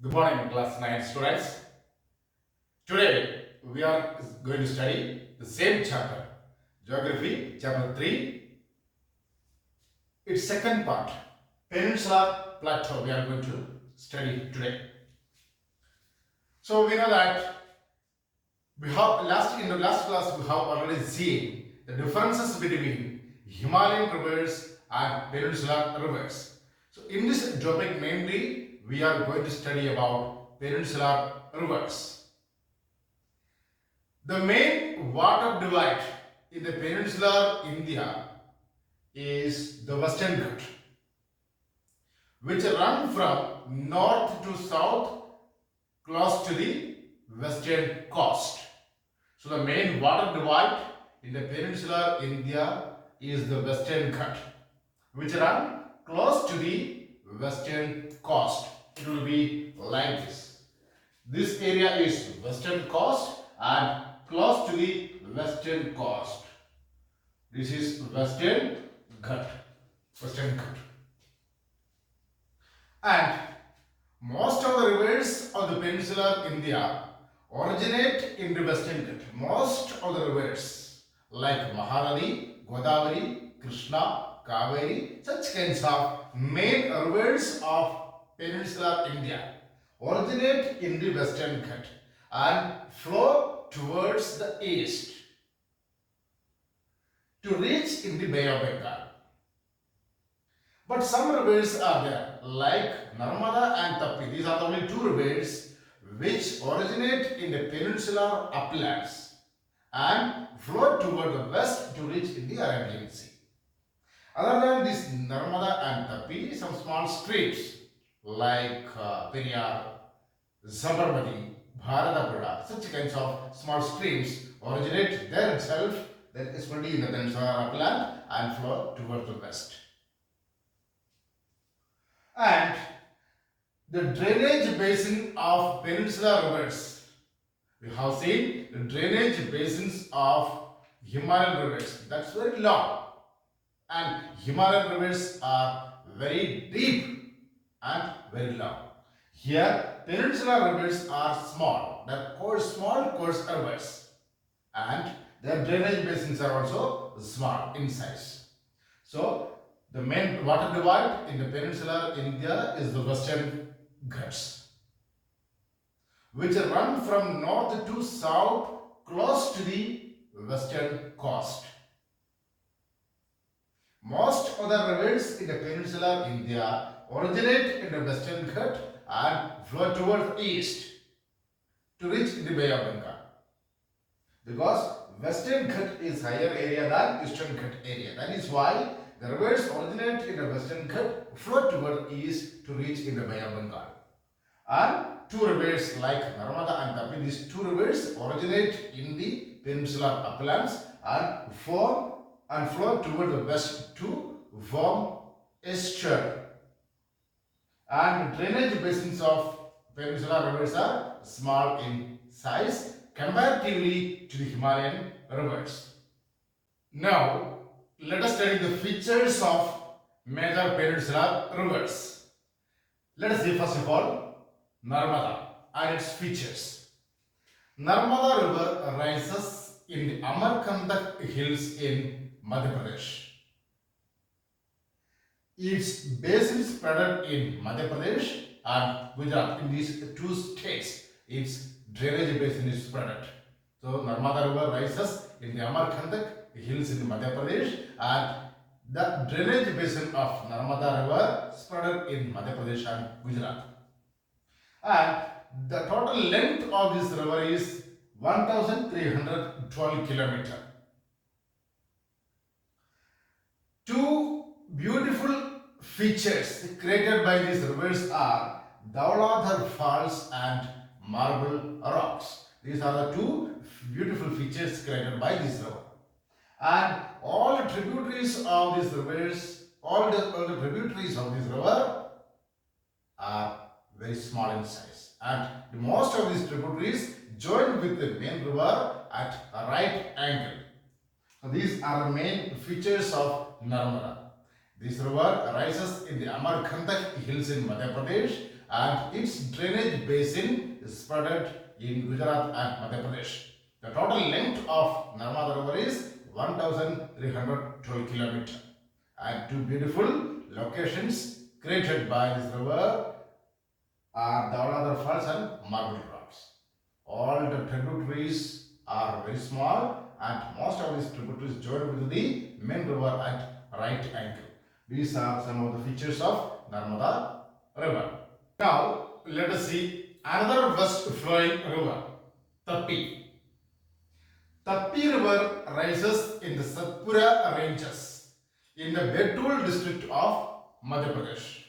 Good morning, class 9 students. Today we are going to study the same chapter, Geography, chapter 3, its second part, Peninsular Plateau. We are going to study today. So we know that in the last class we have already seen the differences between Himalayan rivers and peninsular rivers. So in this topic mainly we are going to study about peninsular rivers. The main water divide in the peninsular India is the Western Ghat, which run from north to south close to the western coast. So the main water divide in the peninsular India is the Western Ghat, which run close to the western coast. It will be like this. This area is western coast and close to the western coast. This is Western Ghat. Western Ghat. And most of the rivers of the peninsular India originate in the Western Ghat. Most of the rivers like Mahanadi, Godavari, Krishna, Kaveri, such kinds of main rivers of peninsular India originate in the Western Ghat and flow towards the east to reach in the Bay of Bengal. But some rivers are there like Narmada and Tapi. These are the only two rivers which originate in the peninsular uplands and flow toward the west to reach in the Arabian Sea. Other than this Narmada and Tapi, some small streams like Periyar, Sabarmati, Bharatapura, such kinds of small streams originate there itself, that is especially in the peninsular upland and flow towards the west. And the drainage basin of peninsular rivers. We have seen the drainage basins of Himalayan rivers. That's very long. And Himalayan rivers are very deep and very long. Here, peninsular rivers are small. They're small coarse rivers. And their drainage basins are also small in size. So, the main water divide in the peninsular India is the Western Ghats, which run from north to south close to the western coast. Most of the rivers in the peninsular India originate in the Western Ghat and flow towards east to reach the Bay of Bengal. Because Western Ghat is higher area than Eastern Ghat area. That is why the rivers originate in the Western Ghat, flow toward east to reach in the Bay of Bengal. And two rivers like Narmada and Tapi, these two rivers originate in the peninsular uplands and flow toward the west to form estuary. And drainage basins of peninsular rivers are small in size comparatively to the Himalayan rivers. Now, let us study the features of major peninsular rivers. Let us see first of all Narmada and its features. Narmada river rises in the Amarkantak hills in Madhya Pradesh. Its basin spread in Madhya Pradesh and Gujarat. In these two states, its drainage basin is spread. So Narmada river rises in the Amarkantak hills in Madhya Pradesh and the drainage basin of Narmada river spread in Madhya Pradesh and Gujarat. And the total length of this river is 1312 kilometers. Two beautiful features created by these rivers are Dauladhar Falls and Marble Rocks. These are the two beautiful features created by this river. And all the tributaries of these rivers, all the tributaries of this river are very small in size. And most of these tributaries join with the main river at a right angle. So these are the main features of Narmada. This river rises in the Amarkantak hills in Madhya Pradesh and its drainage basin is spread in Gujarat and Madhya Pradesh. The total length of Narmada River is 1,312 kilometers, and two beautiful locations created by this river are Dauladhar Falls and Marble Rocks. All the tributaries are very small, and most of these tributaries join with the main river at right angle. These are some of the features of Narmada River. Now, let us see another west flowing river, Tapi. Tapi River rises in the Satpura ranges in the Betul district of Madhya Pradesh.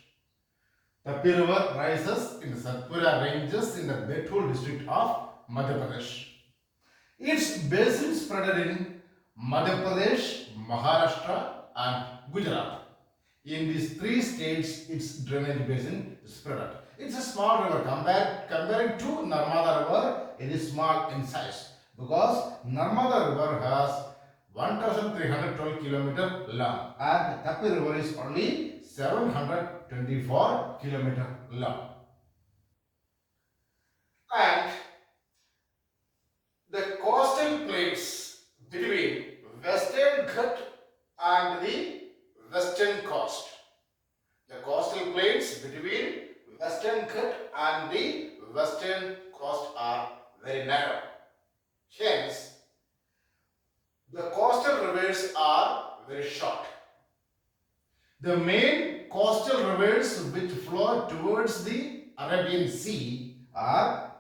Tapi River rises in the Satpura ranges in the Betul district of Madhya Pradesh. Its basin spread in Madhya Pradesh, Maharashtra and Gujarat. In these three states, its drainage basin is spread out. It's a small river compared to Narmada River. It is small in size because Narmada River has 1,312 kilometers long and Tapi River is only 724 kilometers long. And the coastal plains between Western Ghat and the Western Coast. The coastal plains between Western Ghat and the Western Coast are very narrow. Hence, the coastal rivers are very short. The main coastal rivers which flow towards the Arabian Sea are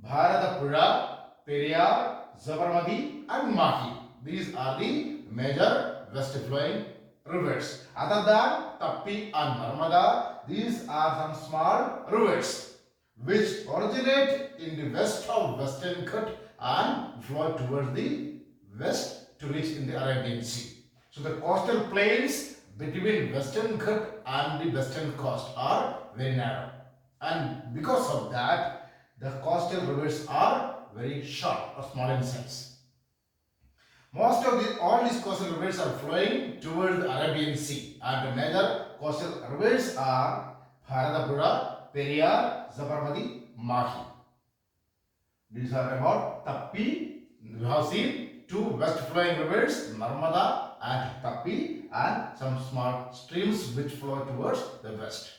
Bharatapuzha, Periyar, Sabarmati and Mahi. These are the major west flowing rivers. Other than Tapi and Narmada, these are some small rivers which originate in the west of Western Ghat and flow towards the west to reach in the Arabian Sea. So the coastal plains between Western Ghat and the western coast are very narrow, and because of that the coastal rivers are very short or small in size. All these coastal rivers are flowing towards the Arabian Sea, and the major coastal rivers are Bharatapuzha, Periyar, Sabarmati, Mahi. These are about Tapi. We have seen two west flowing rivers, Narmada and Tapi, and some small streams which flow towards the west.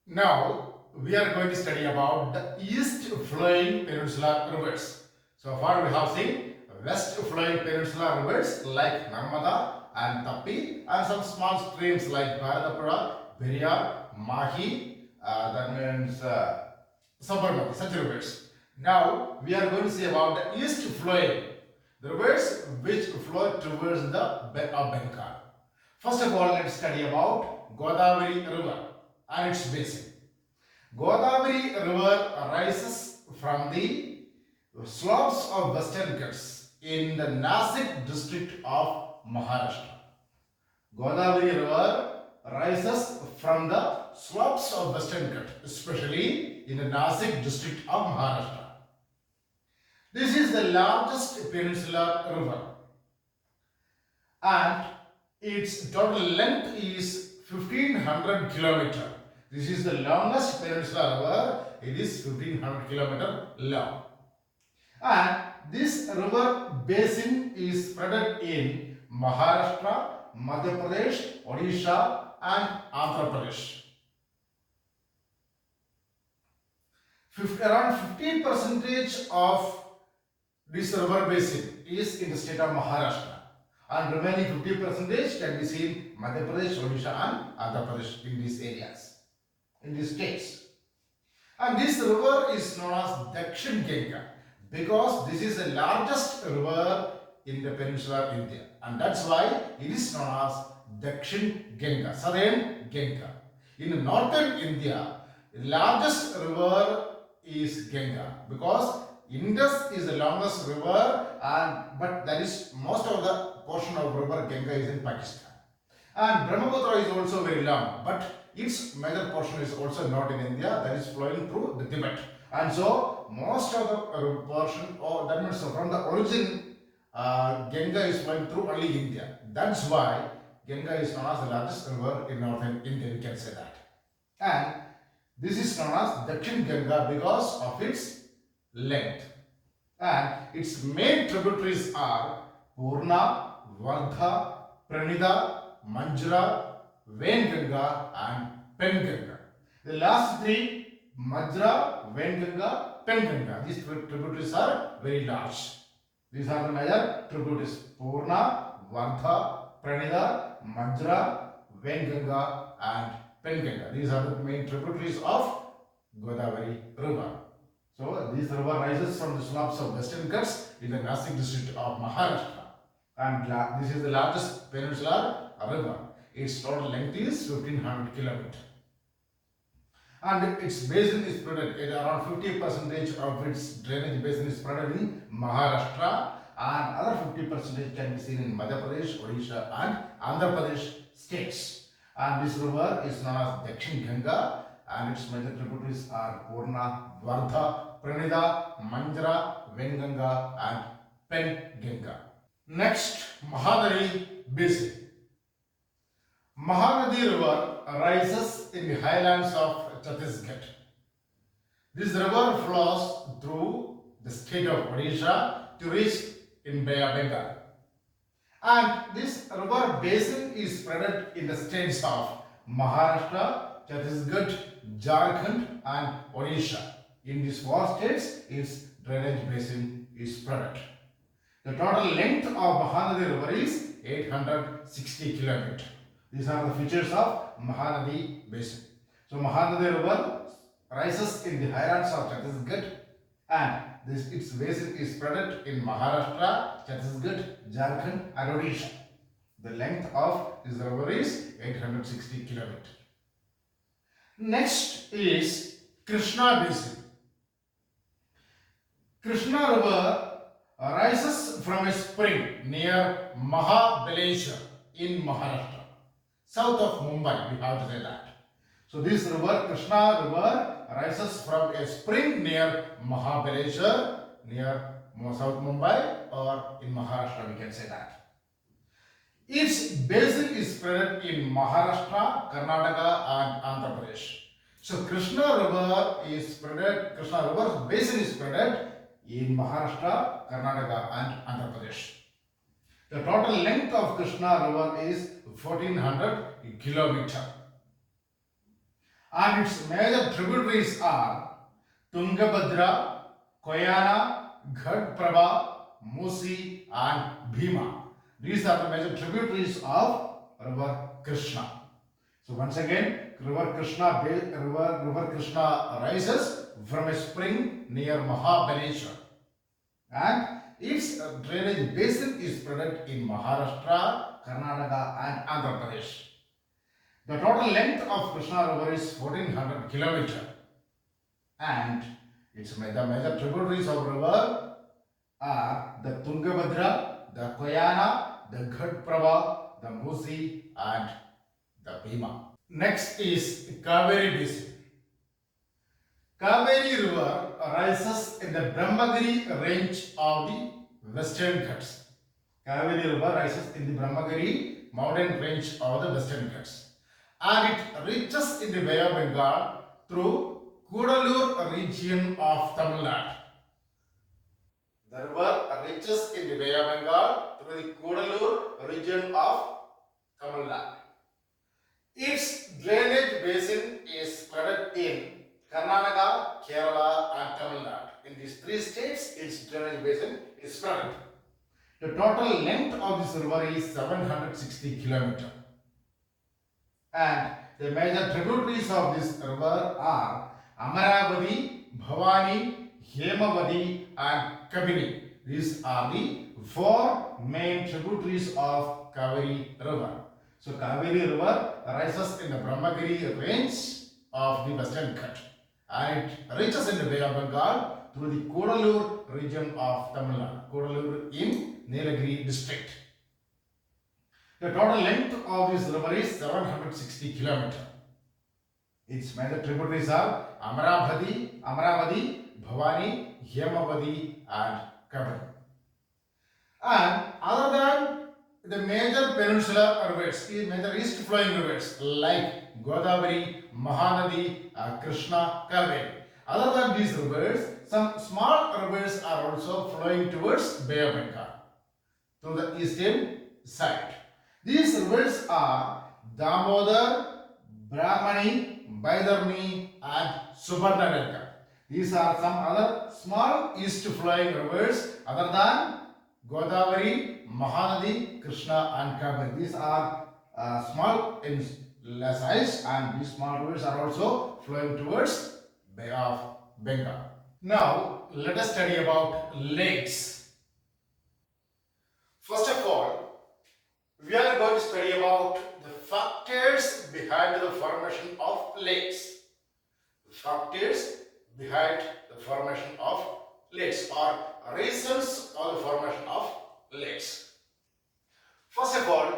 Now we are going to study about the east flowing peninsular rivers. So far we have seen west flowing peninsular rivers like Narmada and Tapi, and some small streams like Bharatapuzha, Periyar, Mahi, that means Sabarmati, such rivers. Now we are going to see about the east flowing rivers which flow towards the Bay of Bengal. First of all, let's study about Godavari River and its basin. Godavari River rises from the slopes of Western Ghats in the Nasik district of Maharashtra. Godavari River rises from the slopes of Western Ghats, especially in the Nasik district of Maharashtra. This is the largest peninsular river, and its total length is 1500 kilometers. This is the longest peninsular river. It is 1500 kilometers long. And this river basin is spread in Maharashtra, Madhya Pradesh, Odisha and Andhra Pradesh. Around 15% of this river basin is in the state of Maharashtra, and remaining 50% can be seen in Madhya Pradesh, Odisha and Andhra Pradesh, in these areas, in these states. And this river is known as Dakshin Ganga because this is the largest river in the peninsular India, and that's why it is known as Dakshin Ganga, southern Ganga. In northern India, the largest river is Ganga because Indus is the longest river, but that is most of the portion of river Ganga is in Pakistan. And Brahmaputra is also very long, but its major portion is also not in India, that is flowing through the Tibet. And so most of the portion, or that means from the origin, Ganga is flowing through only India. That's why Ganga is known as the largest river in northern India, we can say that. And This is known as Dakshin Ganga because of its length. And its main tributaries are Purna, Vardha, Pranida, Manjra, Venganga and Penganga. The last three, Majra, Venganga, Penganga. These tributaries are very large. These are the major tributaries: Purna, Vardha, Pranida, Majra, Venganga and Penganga. These are the main tributaries of Godavari River. So, this river rises from the slopes of Western Ghats in the Nasik district of Maharashtra. And this is the largest peninsular river. Its total length is 1500 km. And its basin is spread at around 50% of its drainage basin is spread in Maharashtra, and other 50% can be seen in Madhya Pradesh, Odisha and Andhra Pradesh states. And this river is known as Dakshin Ganga, and its major tributaries are Purna, Vardha, Pranida, Manjra, Venganga and Penganga. Next, Mahanadi Basin. Mahanadi River rises in the highlands of Chhattisgarh. This river flows through the state of Odisha to reach in Bay of Bengal. And this river basin is spread in the states of Maharashtra, Chhattisgarh, Jharkhand and Odisha. In these four states, its drainage basin is spread. The total length of Mahanadi River is 860 km. These are the features of Mahanadi Basin. So Mahanadi River rises in the highlands of Chhattisgarh, and its basin is spread in Maharashtra, Chhattisgarh, Jharkhand and Odisha. The length of this river is 860 km. Next is Krishna Basin. Krishna River rises from a spring near Mahabaleshwar in Maharashtra, south of Mumbai, we have to say that. So this river, Krishna River, rises from a spring near Mahabaleshwar, near South Mumbai, or in Maharashtra, we can say that. Its basin is spread in Maharashtra, Karnataka and Andhra Pradesh. So Krishna River basin is spread in Maharashtra, Karnataka and Andhra Pradesh. The total length of Krishna River is 1400 km. And its major tributaries are Tungabhadra, Koyana, Ghadprabha, Musi and Bhima. These are the major tributaries of river Krishna. So once again, river Krishna rises from a spring near Mahabaleshwar, and its drainage basin is spread in Maharashtra, Karnataka and Andhra Pradesh. The total length of Krishna River is 1400 km, and the major tributaries of river are the Tungabhadra, the Koyana, the Ghadprabha, the Musi and the Bhima. Next is Kaveri Basin. Kaveri River rises in the Brahmagiri range of the Western Ghats. Kaveri River rises in the Brahmagiri mountain range of the Western Ghats, and it reaches in the Bay of Bengal through Kudalur region of Tamil Nadu. The river reaches in the Bay of Bengal through the Kudalur region of Tamil Nadu. Its drainage basin is spread in Karnataka, Kerala and Tamil Nadu. In these three states, its drainage basin is spread. The total length of this river is 760 km. And the major tributaries of this river are Amaravati, Bhavani, Hemavati and Kabini. These are the four main tributaries of Kaveri River. So Kaveri River rises in the Brahmagiri range of the Western Ghat, and it reaches in the Bay of Bengal through the Kudalur region of Tamil Nadu, Kudalur in Nilagiri district. The total length of this river is 760 km. Its major tributaries are Amaravati, Bhavani, Hemavati and Kabini. And other than the major peninsular rivers, major east flowing rivers like Godavari, Mahanadi, Krishna, Kaveri. Other than these rivers, some small rivers are also flowing towards Bay of Bengal to the eastern side. These rivers are Damodar, Brahmani, Baidarni and Subarnarekha. These are some other small east flowing rivers other than Godavari, Mahanadi, Krishna and Kaveri. These are small in size and these small rivers are also flowing towards Bay of Bengal. Now let us study about lakes. First of all, we are going to study about the factors behind the formation of lakes. Factors behind the formation of lakes or reasons of the formation of lakes. First of all,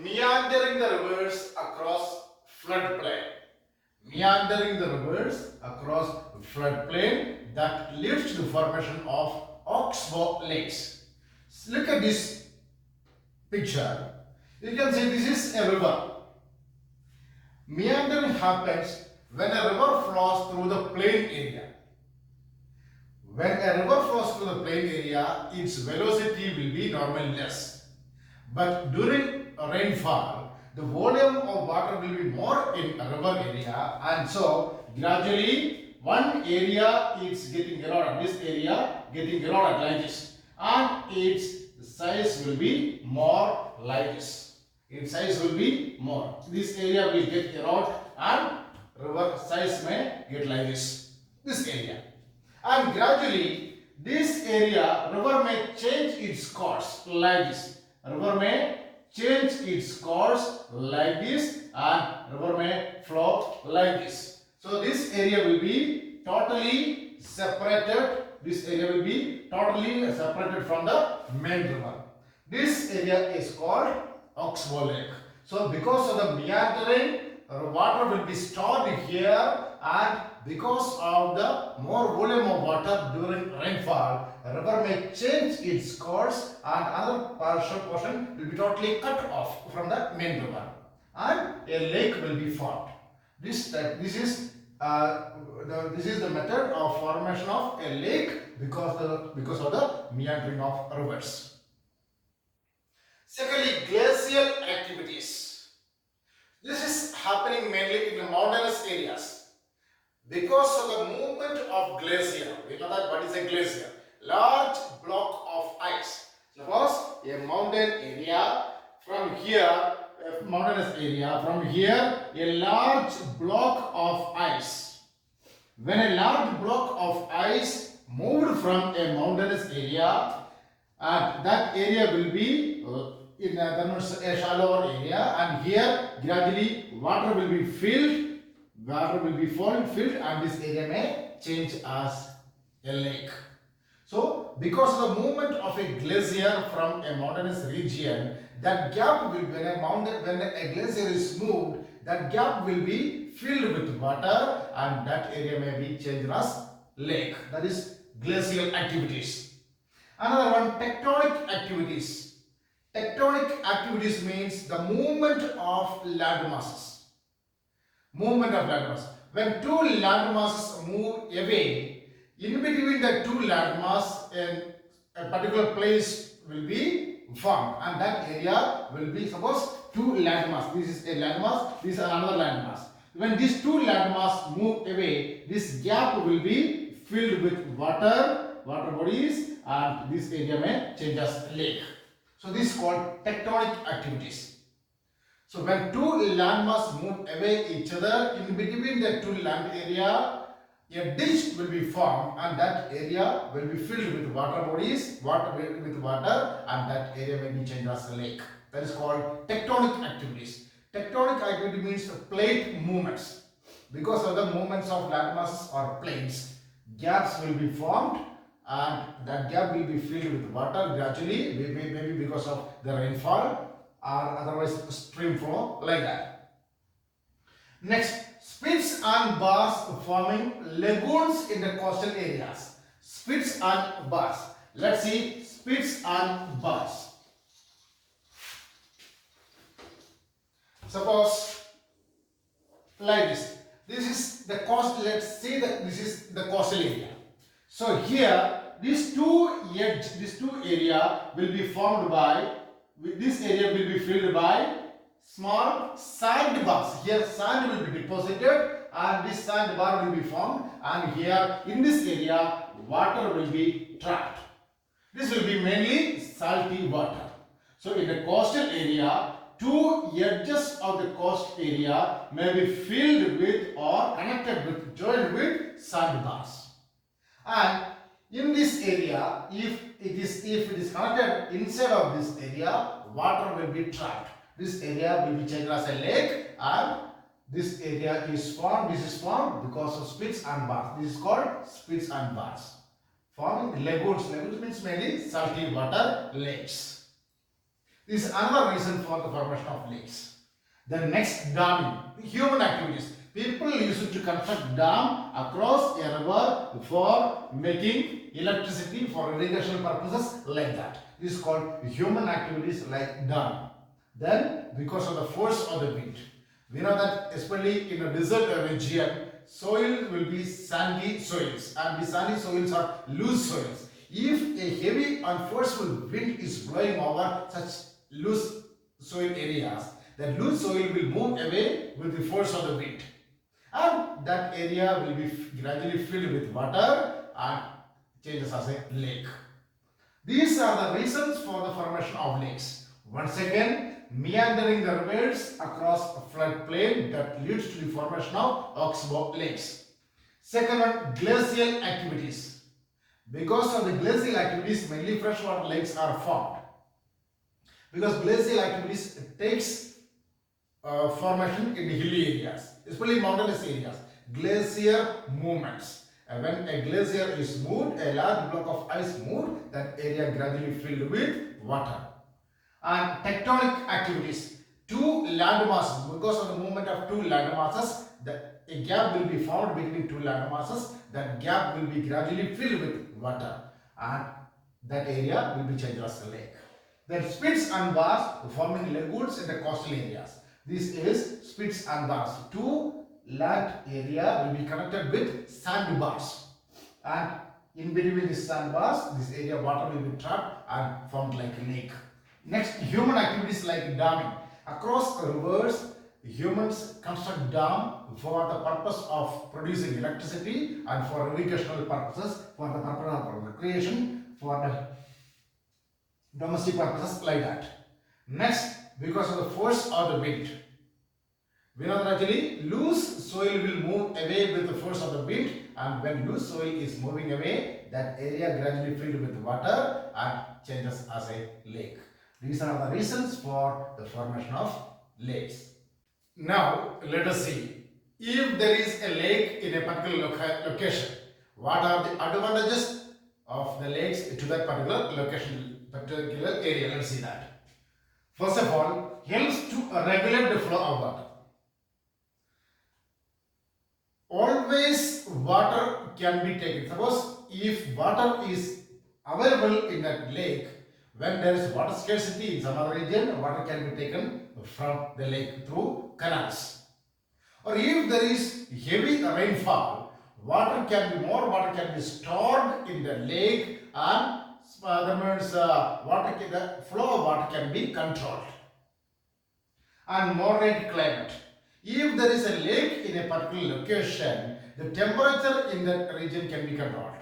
meandering the rivers across floodplain. Meandering the rivers across floodplain that leads to the formation of oxbow lakes. Look at this picture. You can see this is a river. Meandering happens when a river flows through the plain area. When a river flows through the plain area, its velocity will be normally less. But during rainfall, the volume of water will be more in a river area, and so gradually one area is getting eroded, this area getting eroded like this, and its size will be more like this. Its size will be more. This area will get eroded and river size may get like this. This area. And gradually this area, river may change its course like this. River may change its course like this and river may flow like this. So this area will be totally separated. This area will be totally separated from the main river. This area is called Oxbow Lake. So because of the meandering, water will be stored here, and because of the more volume of water during rainfall, a river may change its course and other portion will be totally cut off from the main river and a lake will be formed. This is the method of formation of a lake because of the meandering of rivers. Secondly, glacial activities. This is happening mainly in the mountainous areas. Because of the movement of glacier, we know that what is a glacier? Large block of ice. Suppose a mountain area, from here, a mountainous area, from here a large block of ice. When a large block of ice moved from a mountainous area, and that area will be in a shallower area, and here gradually water will be filled, and this area may change as a lake. So because of the movement of a glacier from a mountainous region, that gap will, when a glacier is moved, that gap will be filled with water and that area may be changed as lake. That is glacial activities. Another one, tectonic activities. Tectonic activities means the movement of land masses. Movement of land masses. When two land masses move away, in between the two land mass, a particular place will be formed, and that area will be, suppose, two land mass. This is a land mass, this is another land mass. When these two land mass move away, this gap will be filled with water bodies, and this area may change as lake. So this is called tectonic activities. So when two landmass move away each other, in between the two land area, a ditch will be formed, and that area will be filled with water bodies, and that area may be changed as a lake. That is called tectonic activities. Tectonic activity means plate movements. Because of the movements of landmasses or plates, gaps will be formed, and that gap will be filled with water gradually, maybe because of the rainfall or otherwise stream flow, like that. Next, spits and bars forming lagoons in the coastal areas. Spits and bars. Let's see spits and bars. Suppose like this. This is the coast. Let's say that this is the coastal area. So here these two area will be formed by, this area will be filled by small sandbars. Here sand will be deposited and this sandbar will be formed, and here in this area water will be trapped. This will be mainly salty water. So in the coastal area, two edges of the coast area may be filled with or connected with, joined with sandbars. And in this area, if it is connected inside of this area, water will be trapped. This area will be changed as a lake, and this area is formed. This is formed because of spits and bars. This is called spits and bars. Forming lagoons. Lagoons means mainly salty water lakes. This is another reason for the formation of lakes. The next, damming. Human activities. People used to construct dam across a river for making electricity for irrigation purposes, like that. This is called human activities like dam. Then, because of the force of the wind, we know that especially in a desert region, soil will be sandy soils, and the sandy soils are loose soils. If a heavy and forceful wind is blowing over such loose soil areas, that loose soil will move away with the force of the wind, and that area will be gradually filled with water and changes as a lake. These are the reasons for the formation of lakes. Once again, meandering the rivers across a floodplain that leads to the formation of oxbow lakes. Second one, glacial activities. Because of the glacial activities, mainly freshwater lakes are formed. Because glacial activities takes formation in the hilly areas, especially mountainous areas. Glacier movements. When a glacier is moved, a large block of ice moved, that area gradually filled with water. And tectonic activities. Two land masses, because of the movement of two land masses, a gap will be formed between two land masses. That gap will be gradually filled with water, and that area will be changed as a lake. Then spits and bars forming lagoons in the coastal areas. This is spits and bars. Two land area will be connected with sandbars, and in between these sandbars, this area water will be trapped and formed like a lake. Next, human activities like damming. Across rivers, humans construct dam for the purpose of producing electricity and for irrigational purposes, for the purpose of recreation, for the domestic purposes, like that. Next, because of the force of the wind. We know that actually loose soil will move away with the force of the wind, and when loose soil is moving away, that area gradually filled with water and changes as a lake. These are the reasons for the formation of lakes. Now, let us see. If there is a lake in a particular location, what are the advantages of the lakes to that particular location, particular area? Let's see that. First of all, helps to regulate the flow of water. Always water can be taken. Suppose if water is available in that lake, when there is water scarcity in some other region, water can be taken from the lake through canals. Or if there is heavy rainfall, more water can be stored in the lake, and that means the flow of water can be controlled. And moderate climate. If there is a lake in a particular location, the temperature in that region can be controlled.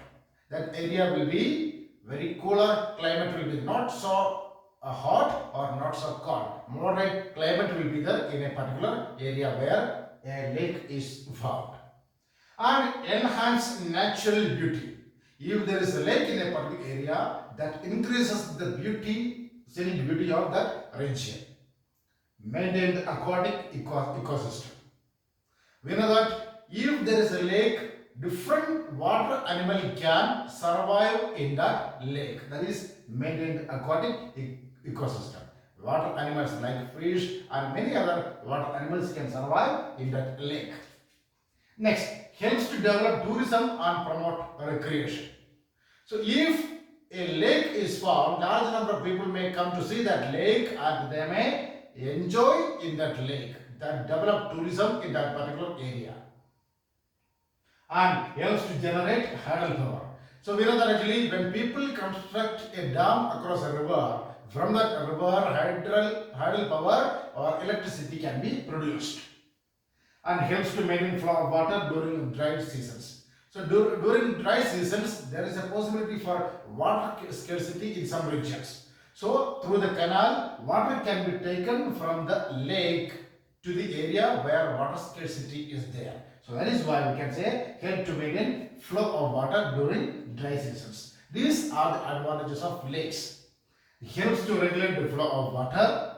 That area will be very cooler, climate will be not so hot or not so cold. Moderate climate will be there in a particular area where a lake is found. And enhance natural beauty. If there is a lake in a particular area, that increases the beauty, scenic beauty of that region. Maintain the aquatic ecosystem. We know that if there is a lake, different water animal can survive in that lake. That is maintain the aquatic ecosystem. Water animals like fish and many other water animals can survive in that lake. Next, helps to develop tourism and promote recreation. So if a lake is found, large number of people may come to see that lake, and they may enjoy in that lake, that develop tourism in that particular area, and helps to generate hydel power. So we know that actually when people construct a dam across a river, from that river hydel power or electricity can be produced and helps to maintain flow of water during dry seasons. So during dry seasons, there is a possibility for water scarcity in some regions. So through the canal, water can be taken from the lake to the area where water scarcity is there. So that is why we can say help to maintain flow of water during dry seasons. These are the advantages of lakes. It helps to regulate the flow of water,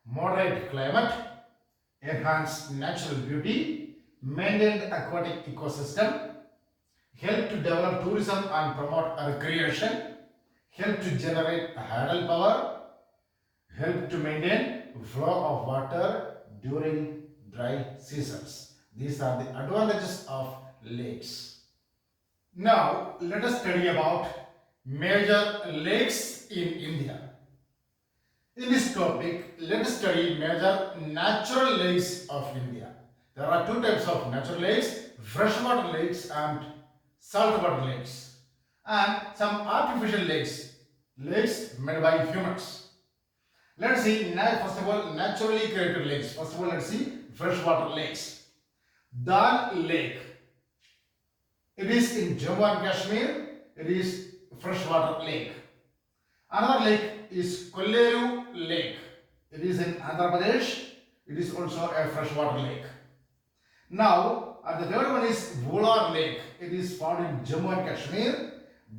moderate climate, enhance natural beauty, maintain the aquatic ecosystem, help to develop tourism and promote recreation, help to generate hydel power, help to maintain flow of water during dry seasons. These are the advantages of lakes. Now let us study about major lakes in India. In this topic, let us study major natural lakes of India. There are two types of natural lakes, freshwater lakes and saltwater lakes, and some artificial lakes, lakes made by humans. Let's see, first of all, naturally created lakes. First of all, let's see freshwater lakes. Dal Lake. It is in Jammu and Kashmir. It is freshwater lake. Another lake is Kolleru Lake. It is in Andhra Pradesh. It is also a freshwater lake. Now, the third one is Vular Lake. It is found in Jammu and Kashmir.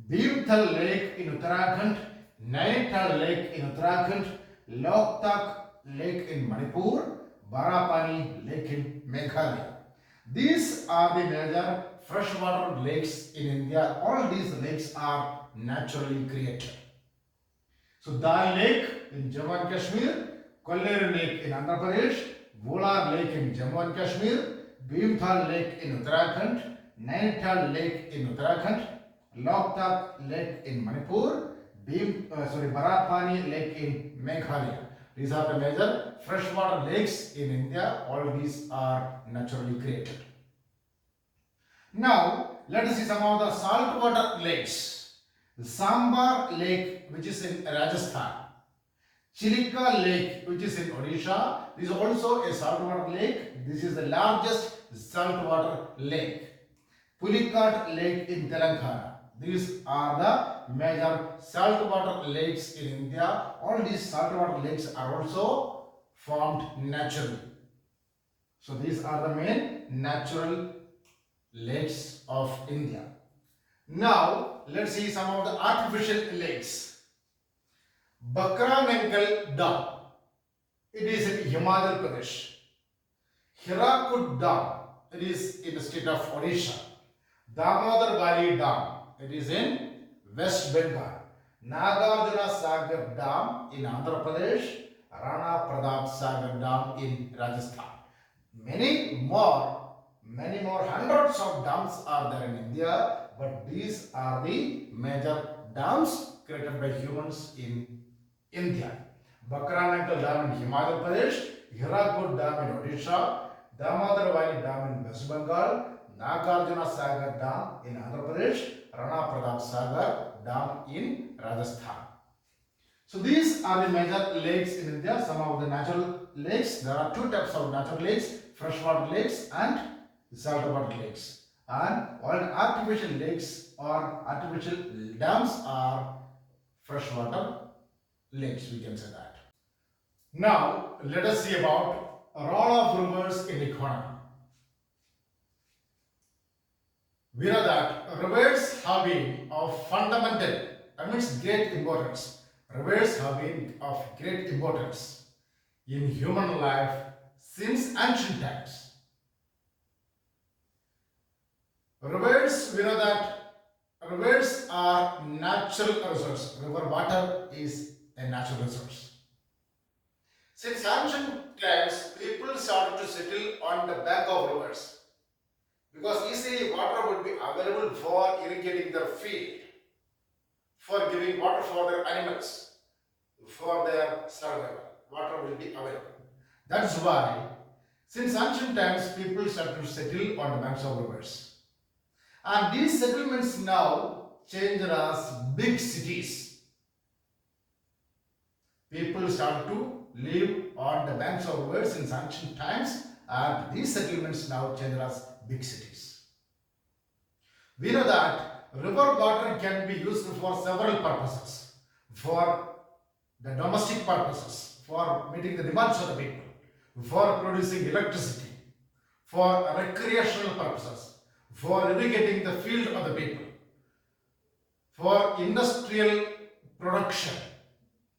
Bhimthal Lake in Uttarakhand. Nainital Lake in Uttarakhand. Loktak Lake in Manipur. Barapani Lake in Meghalaya. These are the major freshwater lakes in India. All these lakes are naturally created. So Dal Lake in Jammu and Kashmir, Kolleru Lake in Andhra Pradesh, Vular Lake in Jammu and Kashmir, Bhimthal Lake in Uttarakhand, Nainital Lake in Uttarakhand, Loktak Lake in Manipur, Barapani Lake in Meghalaya. These are the major freshwater lakes in India. All these are naturally created. Now, let us see some of the saltwater lakes. The Sambar Lake, which is in Rajasthan. Chilika Lake, which is in Odisha. This is also a saltwater lake. This is the largest saltwater lake. Pulicat Lake in Telangana. These are the major saltwater lakes in India. All these saltwater lakes are also formed naturally. So these are the main natural lakes of India. Now let's see some of the artificial lakes. Bakra Nangal Dam. It is in Himachal Pradesh. Hirakud Dam. It is in the state of Odisha. Damodar Valley Dam. It is in West Bengal. Nagarjuna Sagar Dam in Andhra Pradesh. Rana Pratap Sagar Dam in Rajasthan. Many more hundreds of dams are there in India, but these are the major dams created by humans in India. Bakranakal Dam in Himachal Pradesh, Hirakud Dam in Odisha, Damodar Valley Dam in West Bengal, Nagarjuna Sagar Dam in Andhra Pradesh, Rana Pratap Sagar Dam in Rajasthan. So these are the major lakes in India, some of the natural lakes. There are two types of natural lakes, freshwater lakes and saltwater lakes. And all artificial lakes or artificial dams are freshwater lakes, we can say that. Now let us see about role of rivers in economy. We know that rivers have been of fundamental, that means great importance. Rivers have been of great importance in human life since ancient times. Rivers, we know that rivers are natural resource. River water is a natural resource. Since ancient times, people started to settle on the bank of rivers because easily water would be available for irrigating their field, for giving water for their animals, for their survival. Water will be available. That's why, since ancient times, people started to settle on the banks of rivers. And these settlements now changed as big cities. People started to live on the banks of rivers since ancient times, and these settlements now changed as big cities. We know that river water can be used for several purposes. For the domestic purposes, for meeting the demands of the people, for producing electricity, for recreational purposes, for irrigating the field of the people, for industrial production.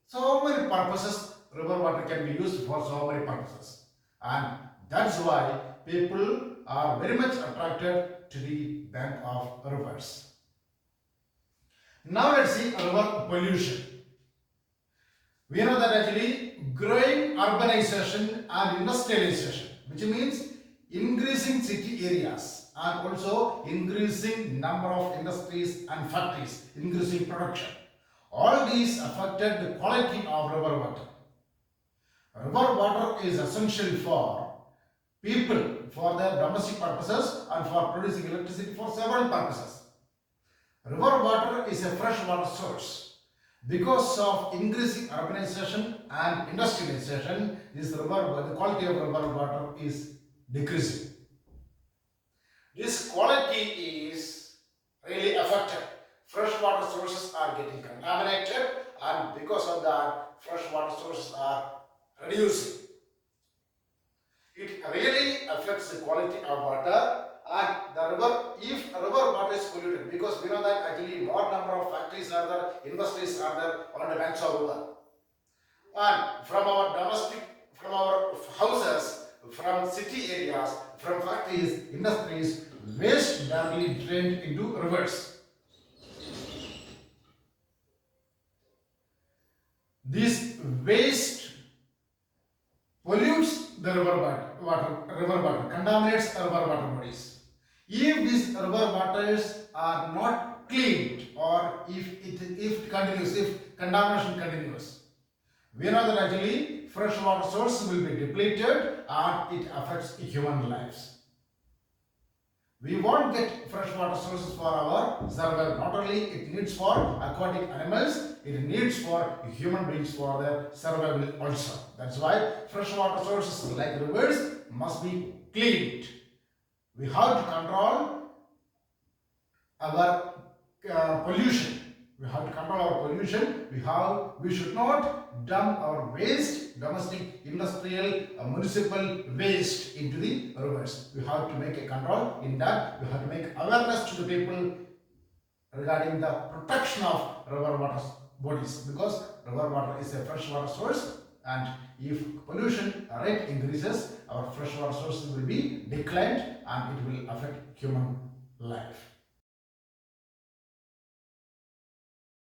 So many purposes river water can be used for so many purposes. And that's why people are very much attracted to the bank of rivers. Now let's see river pollution. We know that actually growing urbanization and industrialization, which means increasing city areas and also increasing number of industries and factories, increasing production. All these affected the quality of river water. River water is essential for people for their domestic purposes and for producing electricity for several purposes. River water is a fresh water source. Because of increasing urbanization and industrialization, the quality of river water is decreasing. This quality is really affected. Freshwater sources are getting contaminated, and because of that, freshwater sources are reducing. It really affects the quality of water. And the river, if river water is polluted, because we know that actually more number of factories are there, industries are there on the banks of river. And from our domestic, from our houses, from city areas, from factories, industries, waste directly drained into rivers. This waste pollutes the river water, contaminates river water bodies. If these river waters are not cleaned, or if contamination continues, we know that actually fresh water source will be depleted and it affects human lives. We won't get fresh water sources for our survival. Not only it needs for aquatic animals, it needs for human beings for their survival also. That's why fresh water sources like rivers must be cleaned. We have to control our pollution. We have to control our pollution. We should not dump our waste, domestic, industrial, municipal waste into the rivers. We have to make a control in that. We have to make awareness to the people regarding the protection of river water bodies, because river water is a fresh water source, and if pollution rate increases, our freshwater sources will be declined and it will affect human life.